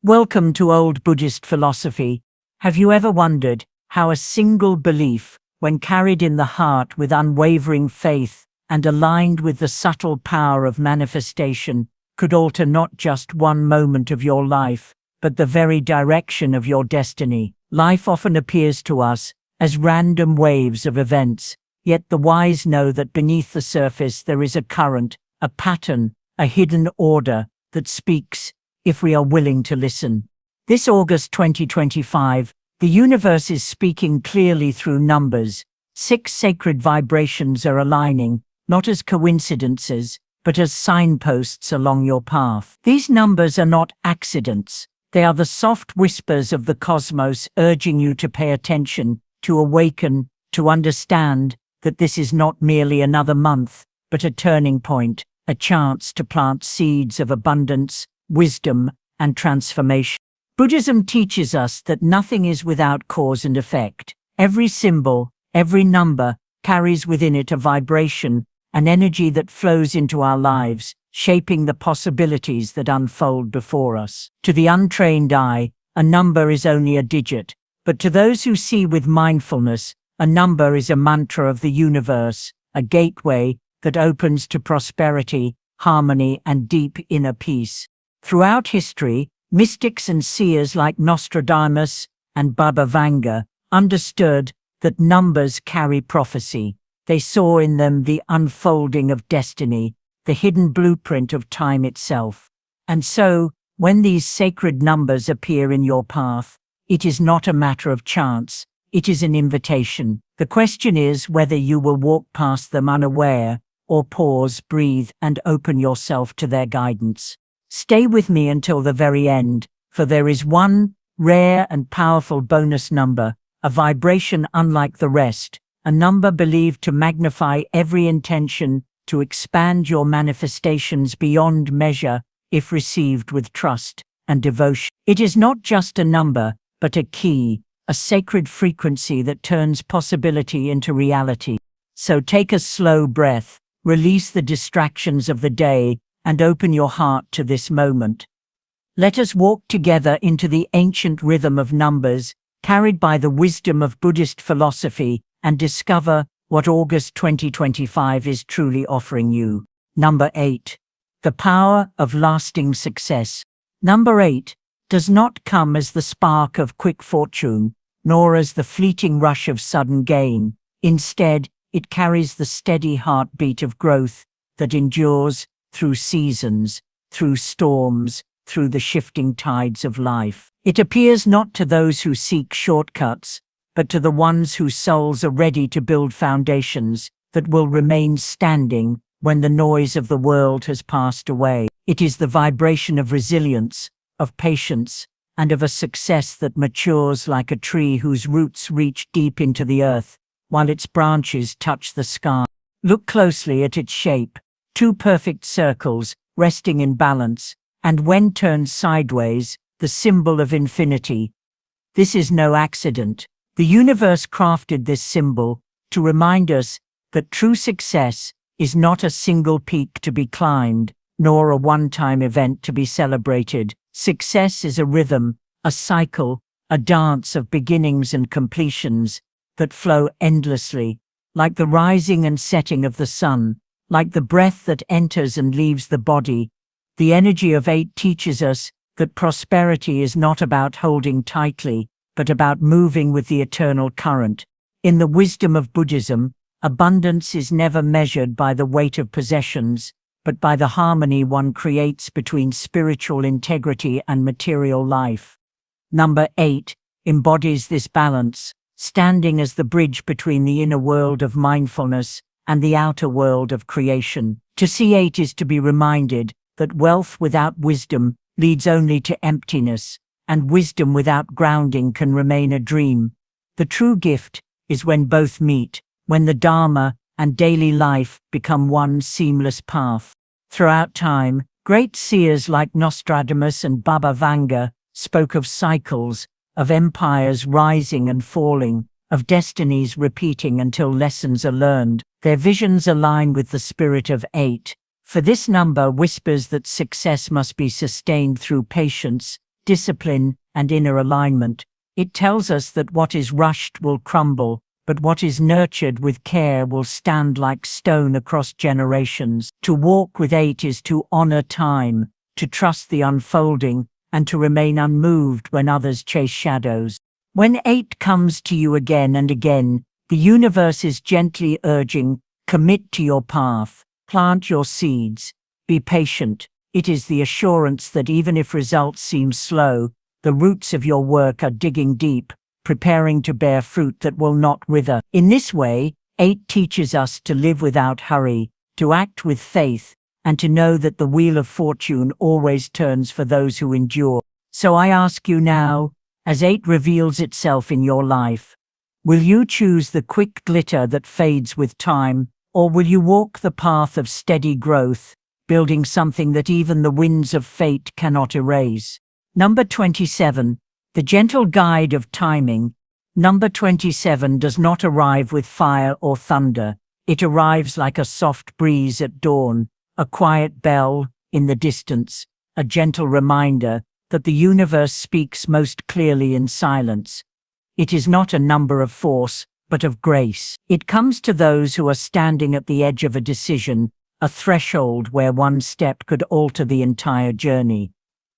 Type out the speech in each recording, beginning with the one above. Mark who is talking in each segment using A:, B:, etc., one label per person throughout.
A: Welcome to old Buddhist philosophy. Have you ever wondered how a single belief, when carried in the heart with unwavering faith and aligned with the subtle power of manifestation, could alter not just one moment of your life, but the very direction of your destiny? Life often appears to us as random waves of events, yet the wise know that beneath the surface there is a current, a pattern, a hidden order that speaks if we are willing to listen. This August 2025, the universe is speaking clearly through numbers. 6 sacred vibrations are aligning, not as coincidences, but as signposts along your path. These numbers are not accidents. They are the soft whispers of the cosmos urging you to pay attention, to awaken, to understand that this is not merely another month, but a turning point, a chance to plant seeds of abundance, wisdom, and transformation. Buddhism teaches us that nothing is without cause and effect. Every symbol, every number, carries within it a vibration, an energy that flows into our lives, shaping the possibilities that unfold before us. To the untrained eye, a number is only a digit, but to those who see with mindfulness, a number is a mantra of the universe, a gateway that opens to prosperity, harmony, and deep inner peace. Throughout history, mystics and seers like Nostradamus and Baba Vanga understood that numbers carry prophecy. They saw in them the unfolding of destiny, the hidden blueprint of time itself. And so, when these sacred numbers appear in your path, it is not a matter of chance, it is an invitation. The question is whether you will walk past them unaware, or pause, breathe, and open yourself to their guidance. Stay with me until the very end, for there is one rare and powerful bonus number, a vibration unlike the rest, a number believed to magnify every intention, to expand your manifestations beyond measure if received with trust and devotion. It is not just a number, but a key, a sacred frequency that turns possibility into reality. So take a slow breath, release the distractions of the day, and open your heart to this moment. Let us walk together into the ancient rhythm of numbers, carried by the wisdom of Buddhist philosophy, and discover what August 2025 is truly offering you. Number 8. The power of lasting success. Number 8 does not come as the spark of quick fortune, nor as the fleeting rush of sudden gain. Instead, it carries the steady heartbeat of growth that endures through seasons, through storms, through the shifting tides of life. It appears not to those who seek shortcuts, but to the ones whose souls are ready to build foundations that will remain standing when the noise of the world has passed away. It is the vibration of resilience, of patience, and of a success that matures like a tree whose roots reach deep into the earth, while its branches touch the sky. Look closely at its shape. 2 perfect circles, resting in balance, and when turned sideways, the symbol of infinity. This is no accident. The universe crafted this symbol to remind us that true success is not a single peak to be climbed, nor a one-time event to be celebrated. Success is a rhythm, a cycle, a dance of beginnings and completions that flow endlessly, like the rising and setting of the sun. Like the breath that enters and leaves the body, the energy of 8 teaches us that prosperity is not about holding tightly, but about moving with the eternal current. In the wisdom of Buddhism, abundance is never measured by the weight of possessions, but by the harmony one creates between spiritual integrity and material life. Number 8 embodies this balance, standing as the bridge between the inner world of mindfulness and the outer world of creation. To see 8 is to be reminded that wealth without wisdom leads only to emptiness, and wisdom without grounding can remain a dream. The true gift is when both meet, when the Dharma and daily life become one seamless path. Throughout time, great seers like Nostradamus and Baba Vanga spoke of cycles, of empires rising and falling, of destinies repeating until lessons are learned. Their visions align with the spirit of 8, for this number whispers that success must be sustained through patience, discipline, and inner alignment. It tells us that what is rushed will crumble, but what is nurtured with care will stand like stone across generations. To walk with 8 is to honor time, to trust the unfolding, and to remain unmoved when others chase shadows. When 8 comes to you again and again, the universe is gently urging, commit to your path, plant your seeds, be patient. It is the assurance that even if results seem slow, the roots of your work are digging deep, preparing to bear fruit that will not wither. In this way, 8 teaches us to live without hurry, to act with faith, and to know that the wheel of fortune always turns for those who endure. So I ask you now, as 8 reveals itself in your life, will you choose the quick glitter that fades with time, or will you walk the path of steady growth, building something that even the winds of fate cannot erase? Number 27. The gentle guide of timing. Number 27 does not arrive with fire or thunder. It arrives like a soft breeze at dawn, a quiet bell in the distance, a gentle reminder that the universe speaks most clearly in silence. It is not a number of force, but of grace. It comes to those who are standing at the edge of a decision, a threshold where one step could alter the entire journey.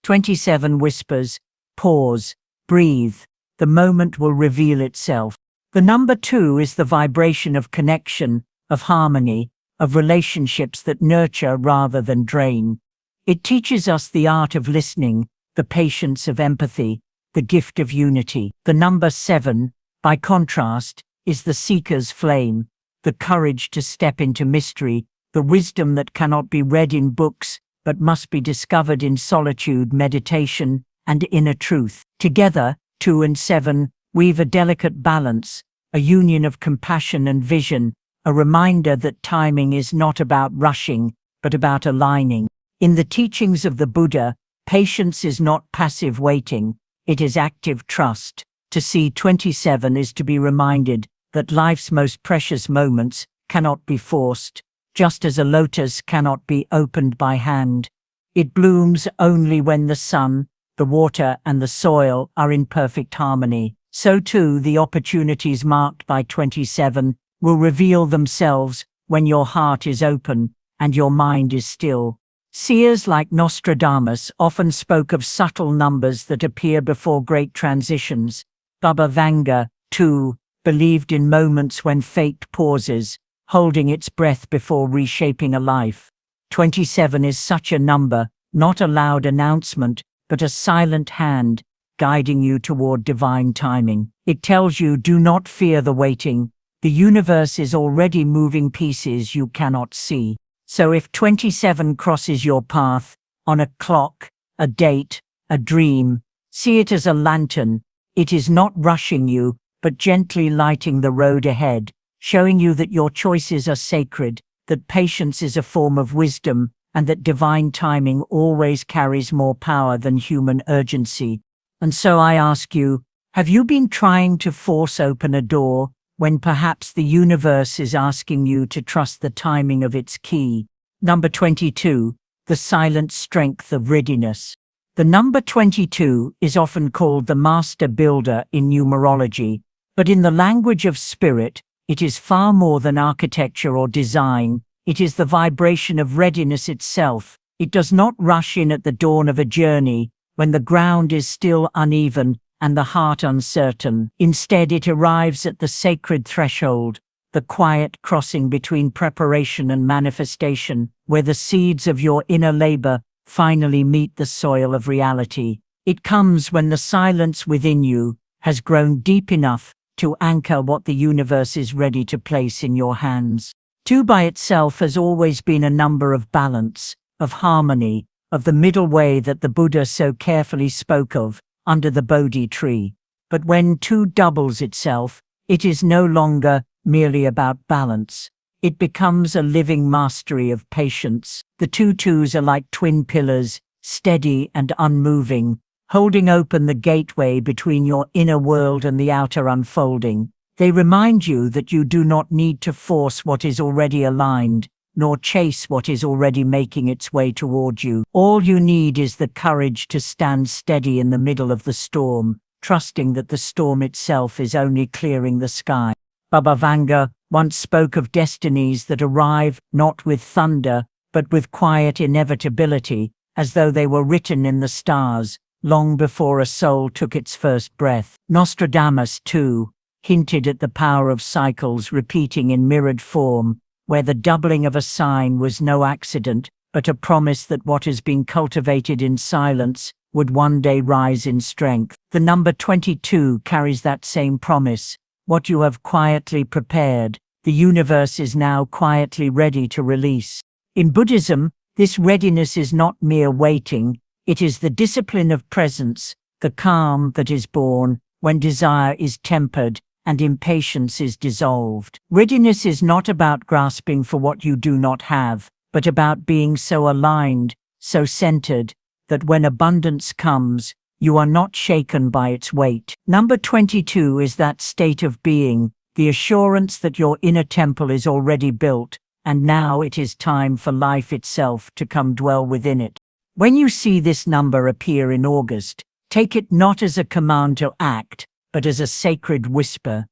A: 27 whispers, pause, breathe, the moment will reveal itself. The number 2 is the vibration of connection, of harmony, of relationships that nurture rather than drain. It teaches us the art of listening, the patience of empathy, the gift of unity. The number 7, by contrast, is the seeker's flame, the courage to step into mystery, the wisdom that cannot be read in books, but must be discovered in solitude, meditation, and inner truth. Together, 2 and 7 weave a delicate balance, a union of compassion and vision, a reminder that timing is not about rushing, but about aligning. In the teachings of the Buddha, patience is not passive waiting, it is active trust. To see 27 is to be reminded that life's most precious moments cannot be forced, just as a lotus cannot be opened by hand. It blooms only when the sun, the water, and the soil are in perfect harmony. So too, the opportunities marked by 27 will reveal themselves when your heart is open and your mind is still. Seers like Nostradamus often spoke of subtle numbers that appear before great transitions. Baba Vanga, too, believed in moments when fate pauses, holding its breath before reshaping a life. 27 is such a number, not a loud announcement, but a silent hand, guiding you toward divine timing. It tells you, do not fear the waiting. The universe is already moving pieces you cannot see. So if 27 crosses your path, on a clock, a date, a dream, see it as a lantern. It is not rushing you, but gently lighting the road ahead, showing you that your choices are sacred, that patience is a form of wisdom, and that divine timing always carries more power than human urgency. And so I ask you, have you been trying to force open a door, when perhaps the universe is asking you to trust the timing of its key? Number 22, the silent strength of readiness. The number 22 is often called the master builder in numerology, but in the language of spirit, it is far more than architecture or design. It is the vibration of readiness itself. It does not rush in at the dawn of a journey, when the ground is still uneven and the heart uncertain. Instead, it arrives at the sacred threshold, the quiet crossing between preparation and manifestation, where the seeds of your inner labor finally meet the soil of reality. It comes when the silence within you has grown deep enough to anchor what the universe is ready to place in your hands. 2 by itself has always been a number of balance, of harmony, of the middle way that the Buddha so carefully spoke of under the Bodhi tree. But when 2 doubles itself, it is no longer merely about balance. It becomes a living mastery of patience. The 2 twos are like twin pillars, steady and unmoving, holding open the gateway between your inner world and the outer unfolding. They remind you that you do not need to force what is already aligned, nor chase what is already making its way toward you. All you need is the courage to stand steady in the middle of the storm, trusting that the storm itself is only clearing the sky. Baba Vanga once spoke of destinies that arrive not with thunder, but with quiet inevitability, as though they were written in the stars, long before a soul took its first breath. Nostradamus, too, hinted at the power of cycles repeating in mirrored form, where the doubling of a sign was no accident, but a promise that what has been cultivated in silence would one day rise in strength. The number 22 carries that same promise. What you have quietly prepared, the universe is now quietly ready to release. In Buddhism, this readiness is not mere waiting, it is the discipline of presence, the calm that is born when desire is tempered and impatience is dissolved. Readiness is not about grasping for what you do not have, but about being so aligned, so centered, that when abundance comes, you are not shaken by its weight. Number 22 is that state of being, the assurance that your inner temple is already built, and now it is time for life itself to come dwell within it. When you see this number appear in August, take it not as a command to act, but as a sacred whisper.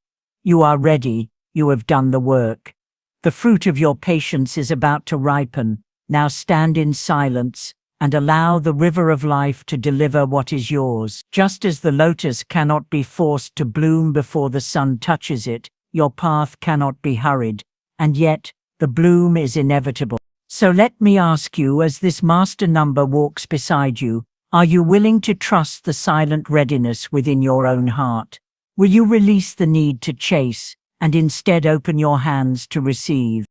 A: You are ready, you have done the work. The fruit of your patience is about to ripen. Now stand in silence and allow the river of life to deliver what is yours. Just as the lotus cannot be forced to bloom before the sun touches it, your path cannot be hurried, and yet the bloom is inevitable. So let me ask you, as this master number walks beside you, are you willing to trust the silent readiness within your own heart? Will you release the need to chase and instead open your hands to receive?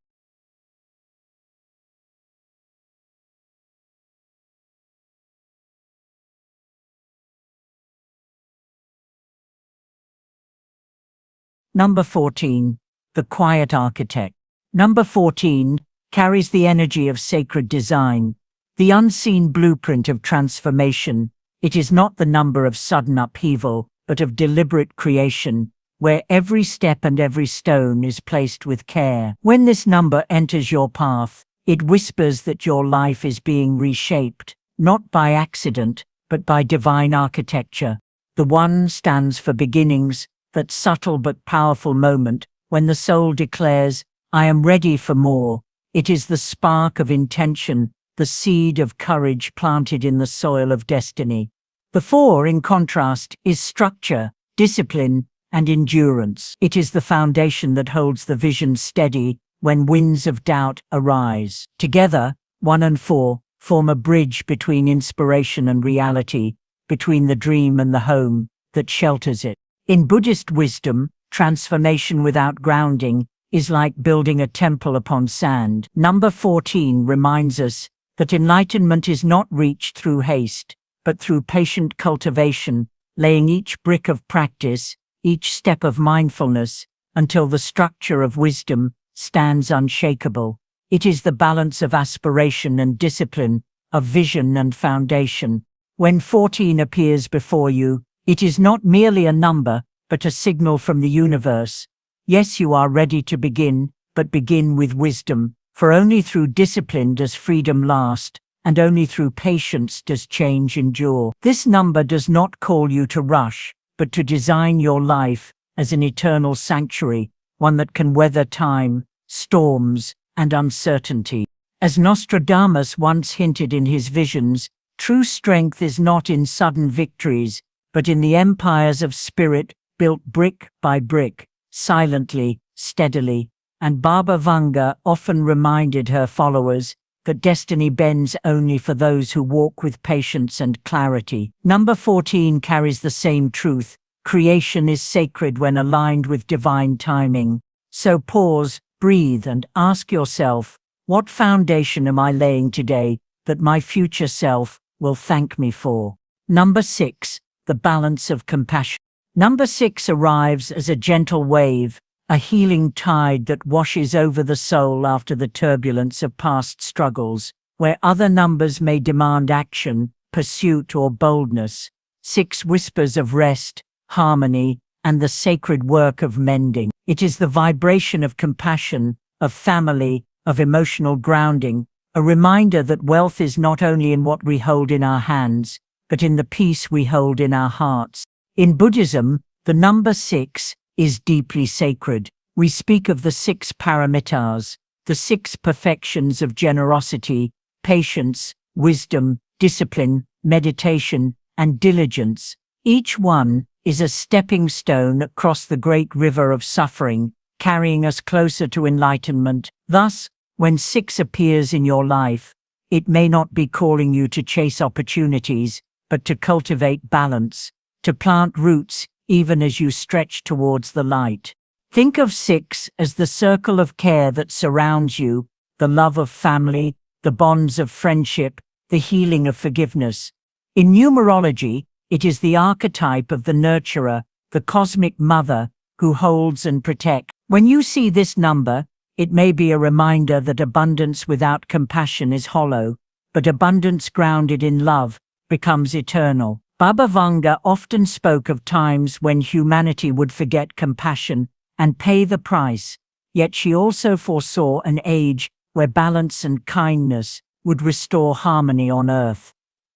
A: Number 14, the quiet architect. Number 14 carries the energy of sacred design, the unseen blueprint of transformation. It is not the number of sudden upheaval, but of deliberate creation, where every step and every stone is placed with care. When this number enters your path, it whispers that your life is being reshaped, not by accident, but by divine architecture. The one stands for beginnings, that subtle but powerful moment when the soul declares, I am ready for more. It is the spark of intention, the seed of courage planted in the soil of destiny. The 4, in contrast, is structure, discipline, and endurance. It is the foundation that holds the vision steady when winds of doubt arise. Together, 1 and 4 form a bridge between inspiration and reality, between the dream and the home that shelters it. In Buddhist wisdom, transformation without grounding is like building a temple upon sand. Number 14 reminds us that enlightenment is not reached through haste, but through patient cultivation, laying each brick of practice, each step of mindfulness, until the structure of wisdom stands unshakable. It is the balance of aspiration and discipline, of vision and foundation. When 14 appears before you, it is not merely a number, but a signal from the universe. Yes, you are ready to begin, but begin with wisdom, for only through discipline does freedom last, and only through patience does change endure. This number does not call you to rush, but to design your life as an eternal sanctuary, one that can weather time, storms, and uncertainty. As Nostradamus once hinted in his visions, true strength is not in sudden victories, but in the empires of spirit built brick by brick, silently, steadily. And Baba Vanga often reminded her followers that destiny bends only for those who walk with patience and clarity. Number 14 carries the same truth. Creation is sacred when aligned with divine timing. So pause, breathe, and ask yourself, what foundation am I laying today that my future self will thank me for? Number 6, the balance of compassion. Number 6 arrives as a gentle wave, a healing tide that washes over the soul after the turbulence of past struggles. Where other numbers may demand action, pursuit, or boldness, 6 whispers of rest, harmony, and the sacred work of mending. It is the vibration of compassion, of family, of emotional grounding, a reminder that wealth is not only in what we hold in our hands, but in the peace we hold in our hearts. In Buddhism, the number 6 is deeply sacred. We speak of the 6 paramitas, the 6 perfections of generosity, patience, wisdom, discipline, meditation, and diligence. Each one is a stepping stone across the great river of suffering, carrying us closer to enlightenment. Thus, when 6 appears in your life, it may not be calling you to chase opportunities, but to cultivate balance, to plant roots even as you stretch towards the light. Think of 6 as the circle of care that surrounds you, the love of family, the bonds of friendship, the healing of forgiveness. In numerology, it is the archetype of the nurturer, the cosmic mother, who holds and protects. When you see this number, it may be a reminder that abundance without compassion is hollow, but abundance grounded in love becomes eternal. Baba Vanga often spoke of times when humanity would forget compassion and pay the price, yet she also foresaw an age where balance and kindness would restore harmony on earth.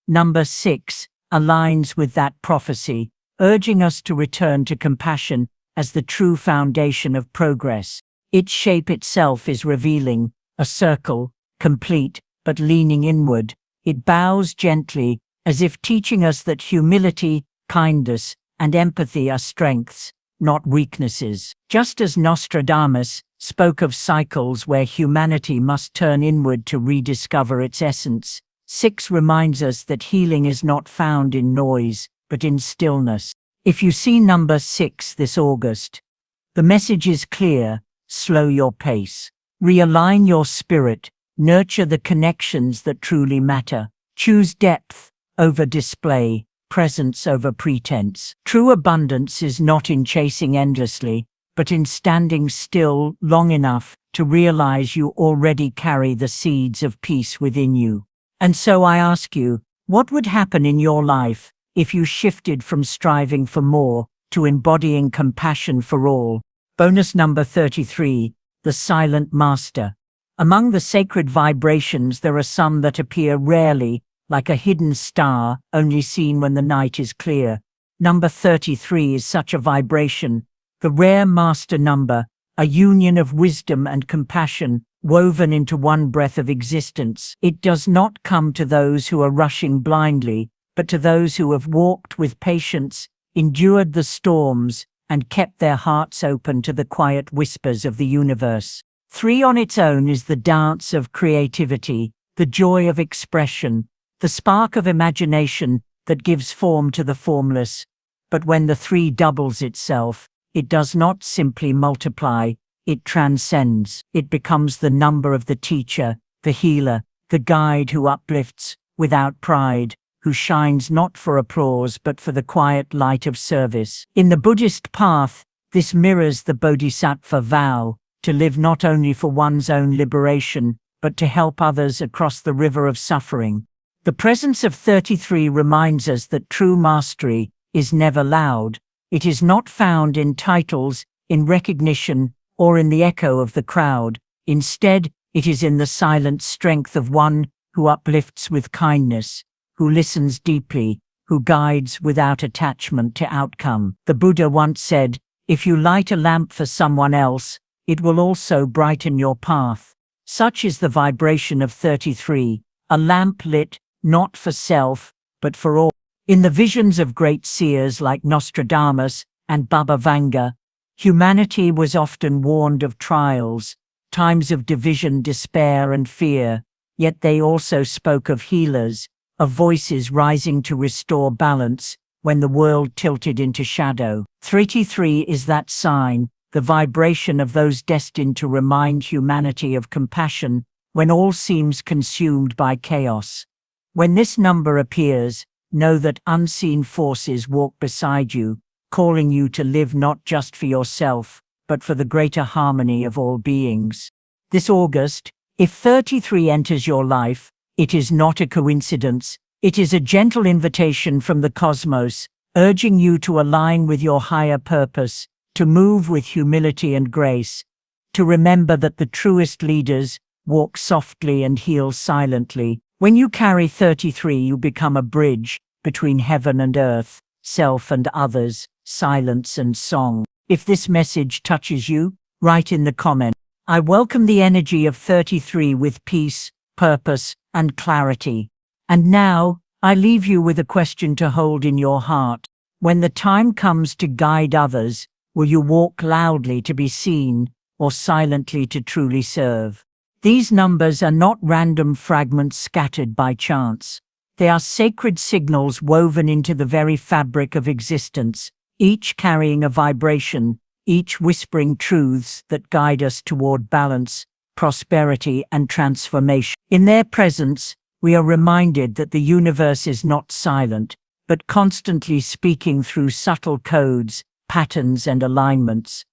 A: Number 6 aligns with that prophecy, urging us to return to compassion as the true foundation of progress. Its shape itself is revealing, a circle, complete, but leaning inward. It bows gently, as if teaching us that humility, kindness, and empathy are strengths, not weaknesses. Just as Nostradamus spoke of cycles where humanity must turn inward to rediscover its essence, 6 reminds us that healing is not found in noise, but in stillness. If you see number 6 this August, the message is clear: slow your pace, realign your spirit, nurture the connections that truly matter, choose depth over display, presence over pretense. True abundance is not in chasing endlessly, but in standing still long enough to realize you already carry the seeds of peace within you. And so I ask you, what would happen in your life if you shifted from striving for more to embodying compassion for all? Bonus number 33, the Silent Master. Among the sacred vibrations, there are some that appear rarely, like a hidden star, only seen when the night is clear. Number 33 is such a vibration, the rare master number, a union of wisdom and compassion, woven into one breath of existence. It does not come to those who are rushing blindly, but to those who have walked with patience, endured the storms, and kept their hearts open to the quiet whispers of the universe. 3 on its own is the dance of creativity, the joy of expression, the spark of imagination that gives form to the formless. But when the 3 doubles itself, it does not simply multiply, it transcends. It becomes the number of the teacher, the healer, the guide who uplifts without pride, who shines not for applause but for the quiet light of service. In the Buddhist path, this mirrors the Bodhisattva vow, to live not only for one's own liberation, but to help others across the river of suffering. The presence of 33 reminds us that true mastery is never loud. It is not found in titles, in recognition, or in the echo of the crowd. Instead, it is in the silent strength of one who uplifts with kindness, who listens deeply, who guides without attachment to outcome. The Buddha once said, "If you light a lamp for someone else, it will also brighten your path." Such is the vibration of 33, a lamp lit, not for self, but for all. In the visions of great seers like Nostradamus and Baba Vanga, humanity was often warned of trials, times of division, despair, and fear, yet they also spoke of healers, of voices rising to restore balance when the world tilted into shadow. 33 is that sign, the vibration of those destined to remind humanity of compassion when all seems consumed by chaos. When this number appears, know that unseen forces walk beside you, calling you to live not just for yourself, but for the greater harmony of all beings. This August, if 33 enters your life, it is not a coincidence. It is a gentle invitation from the cosmos, urging you to align with your higher purpose, to move with humility and grace, to remember that the truest leaders walk softly and heal silently. When you carry 33, you become a bridge between heaven and earth, self and others, silence and song. If this message touches you, write in the comment. I welcome the energy of 33 with peace, purpose, and clarity. And now, I leave you with a question to hold in your heart. When the time comes to guide others, will you walk loudly to be seen, or silently to truly serve? These numbers are not random fragments scattered by chance. They are sacred signals woven into the very fabric of existence, each carrying a vibration, each whispering truths that guide us toward balance, prosperity, and transformation. In their presence, we are reminded that the universe is not silent, but constantly speaking through subtle codes, patterns, and alignments.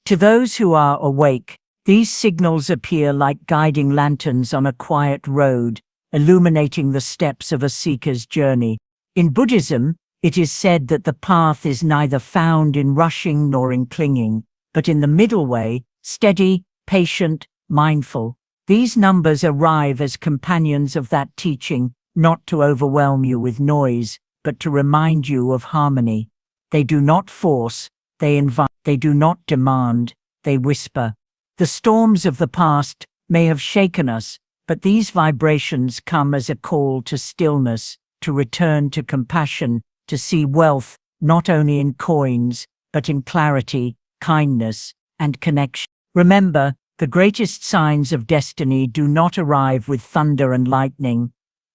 A: To those who are awake, these signals appear like guiding lanterns on a quiet road, illuminating the steps of a seeker's journey. In Buddhism, it is said that the path is neither found in rushing nor in clinging, but in the middle way, steady, patient, mindful. These numbers arrive as companions of that teaching, not to overwhelm you with noise, but to remind you of harmony. They do not force, they invite, they do not demand, they whisper. The storms of the past may have shaken us, but these vibrations come as a call to stillness, to return to compassion, to see wealth not only in coins, but in clarity, kindness, and connection. Remember, the greatest signs of destiny do not arrive with thunder and lightning.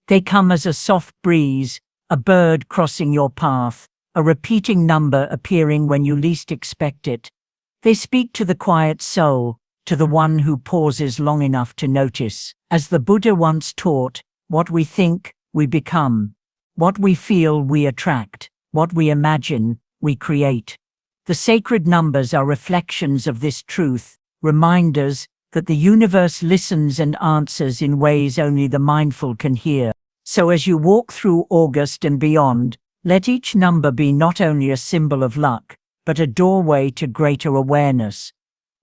A: They come as a soft breeze, a bird crossing your path, a repeating number appearing when you least expect it. They speak to the quiet soul, to the one who pauses long enough to notice. As the Buddha once taught, what we think, we become. What we feel, we attract. What we imagine, we create. The sacred numbers are reflections of this truth, reminders that the universe listens and answers in ways only the mindful can hear. So as you walk through August and beyond, let each number be not only a symbol of luck, but a doorway to greater awareness.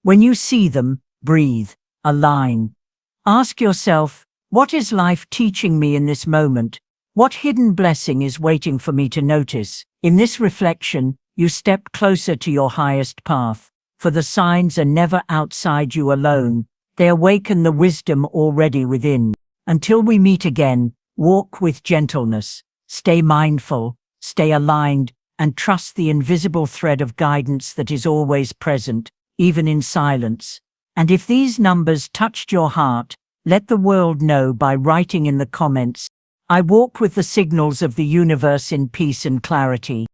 A: When you see them, breathe, align. Ask yourself, what is life teaching me in this moment? What hidden blessing is waiting for me to notice? In this reflection, you step closer to your highest path, for the signs are never outside you alone. They awaken the wisdom already within. Until we meet again, walk with gentleness, stay mindful, stay aligned, and trust the invisible thread of guidance that is always present, even in silence. And if these numbers touched your heart, let the world know by writing in the comments. I walk with the signals of the universe in peace and clarity.